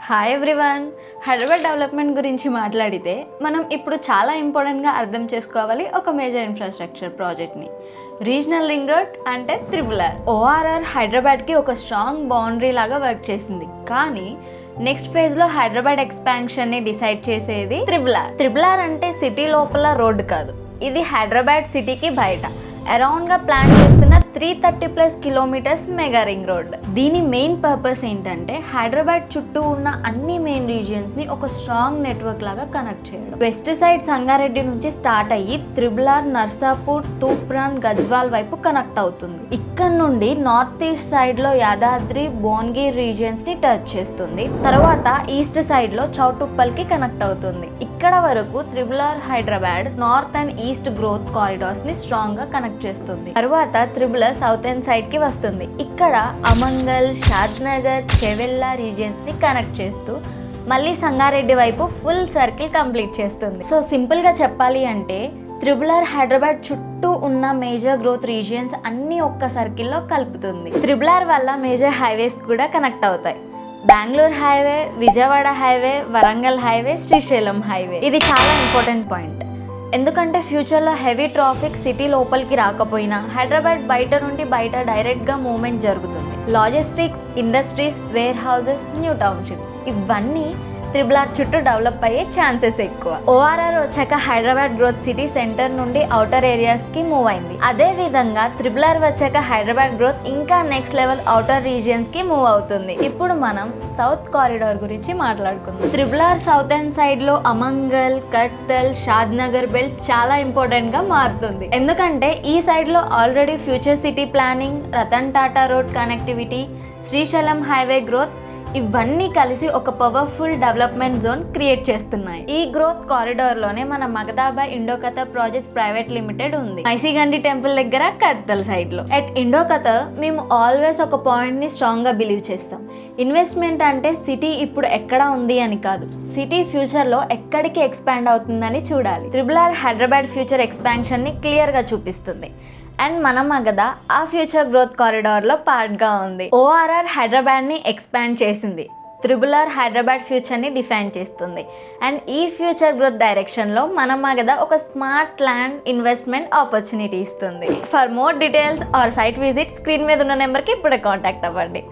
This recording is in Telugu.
Hi everyone. హైదరాబాద్ డెవలప్మెంట్ గురించి మాట్లాడితే మనం ఇప్పుడు చాలా ఇంపార్టెంట్గా అర్థం చేసుకోవాలి ఒక మేజర్ ఇన్ఫ్రాస్ట్రక్చర్ ప్రాజెక్ట్ని. రీజనల్ రింగ్ రోడ్ అంటే త్రిబుల్-ఆర్. ఓఆర్ఆర్ హైదరాబాద్కి ఒక స్ట్రాంగ్ బౌండరీ లాగా వర్క్ చేసింది. కానీ నెక్స్ట్ ఫేజ్లో హైదరాబాద్ ఎక్స్పాన్షన్ని డిసైడ్ చేసేది త్రిబుల్-ఆర్. త్రిబుల్-ఆర్ అంటే సిటీ లోపల రోడ్డు కాదు, ఇది హైదరాబాద్ సిటీకి బయట అరౌండ్గా ప్లాన్ చేస్తున్న 330+ కిలోమీటర్స్ మెగా రింగ్ రోడ్. దీని మెయిన్ పర్పస్ ఏంటంటే హైదరాబాద్ చుట్టూ ఉన్న అన్ని మెయిన్ రీజియన్స్ని ఒక స్ట్రాంగ్ నెట్వర్క్ లాగా కనెక్ట్ చేయడం. వెస్ట్ సైడ్ సంగారెడ్డి నుంచి స్టార్ట్ అయ్యి త్రిబుల్-ఆర్, నర్సాపూర్, తూప్రాన్, గజ్వాల్ వైపు కనెక్ట్ అవుతుంది. ఇక్కడ నుండి నార్త్ ఈస్ట్ సైడ్లో యాదాద్రి, భువనగిరి రీజియన్స్ని టచ్ చేస్తుంది. తర్వాత ఈస్ట్ సైడ్లో చౌటుప్పల్కి కనెక్ట్ అవుతుంది. ఇక్కడ వరకు triple R Hyderabad north and east growth కారిడార్స్ని స్ట్రాంగ్గా కనెక్ట్ చేస్తుంది. తర్వాత త్రిబుల్-ఆర్ సౌత్ అండ్ సైడ్ కి వస్తుంది. ఇక్కడ అమంగల్, షాద్నగర్, చెవెల్లా రీజియన్స్ ని కనెక్ట్ చేస్తూ మళ్ళీ సంగారెడ్డి వైపు ఫుల్ సర్కిల్ కంప్లీట్ చేస్తుంది. సో సింపుల్ గా చెప్పాలి అంటే త్రిబుల్-ఆర్ హైదరాబాద్ చుట్టూ ఉన్న మేజర్ గ్రోత్ రీజియన్స్ అన్ని ఒక్క సర్కిల్లో కలుపుతుంది. త్రిబుల్-ఆర్ వల్ల మేజర్ హైవేస్ కూడా కనెక్ట్ అవుతాయి. Bengaluru highway, Vijayawada highway, Warangal highway, Srisailam highway. ఇది చాలా ఇంపార్టెంట్ పాయింట్. ఎందుకంటే ఫ్యూచర్లో హెవీ ట్రాఫిక్ సిటీ లోపలికి రాకపోయినా హైదరాబాద్ బయట డైరెక్ట్గా మూవ్మెంట్ జరుగుతుంది. Logistics, industries, warehouses, new townships ఇవన్నీ త్రిబుల్-ఆర్ చుట్టూ డెవలప్ అయ్యే ఛాన్సెస్ ఎక్కువ. ఓఆర్ఆర్ వచ్చాక హైదరాబాద్ గ్రోత్ సిటీ సెంటర్ నుండి అవుటర్ ఏరియాస్కి మూవ్ అయింది. అదే విధంగా త్రిబుల్-ఆర్ వచ్చాక హైదరాబాద్ గ్రోత్ ఇంకా నెక్స్ట్ లెవెల్ అవుటర్ రీజియన్స్కి మూవ్ అవుతుంది. ఇప్పుడు మనం సౌత్ కారిడార్ గురించి మాట్లాడుకుందాం. త్రిబుల్-ఆర్ సౌత్ అండ్ సైడ్లో అమంగల్, కట్తల్, షాద్నగర్ బెల్ట్ చాలా ఇంపార్టెంట్గా మారుతుంది. ఎందుకంటే ఈ సైడ్లో already future city planning, Ratan Tata road connectivity, Srisailam highway growth ఇవన్నీ కలిసి ఒక పవర్ఫుల్ డెవలప్మెంట్ జోన్ క్రియేట్ చేస్తున్నాయి. ఈ గ్రోత్ కారిడార్ లోనే మన మగదాబాయ్ ఇండోకథర్ ప్రాజెక్ట్స్ ప్రైవేట్ లిమిటెడ్ ఉంది, మైసిగండి టెంపుల్ దగ్గర, కట్తల్ సైడ్ లో. ఎట్ ఇండోకథర్ మేము ఆల్వేస్ ఒక పాయింట్ ని స్ట్రాంగ్ గా బిలీవ్ చేస్తాం. ఇన్వెస్ట్మెంట్ అంటే సిటీ ఇప్పుడు ఎక్కడ ఉంది అని కాదు, సిటీ ఫ్యూచర్ లో ఎక్కడికి ఎక్స్పాండ్ అవుతుందని చూడాలి. త్రిబుల్-ఆర్ హైదరాబాద్ ఫ్యూచర్ ఎక్స్పాన్షన్ ని క్లియర్ గా చూపిస్తుంది. అండ్ మన మగధ ఆ ఫ్యూచర్ గ్రోత్ కారిడార్లో పార్ట్గా ఉంది. ఓఆర్ఆర్ హైదరాబాద్ని ఎక్స్పాండ్ చేసింది, త్రిబుల్-ఆర్ హైదరాబాద్ ఫ్యూచర్ని డిఫైన్ చేస్తుంది. అండ్ ఈ ఫ్యూచర్ గ్రోత్ డైరెక్షన్లో మన మగధ ఒక స్మార్ట్ ల్యాండ్ ఇన్వెస్ట్మెంట్ ఆపర్చునిటీ ఇస్తుంది. For more details our site visit screen మీద ఉన్న నెంబర్కి ఇప్పుడే కాంటాక్ట్ అవ్వండి.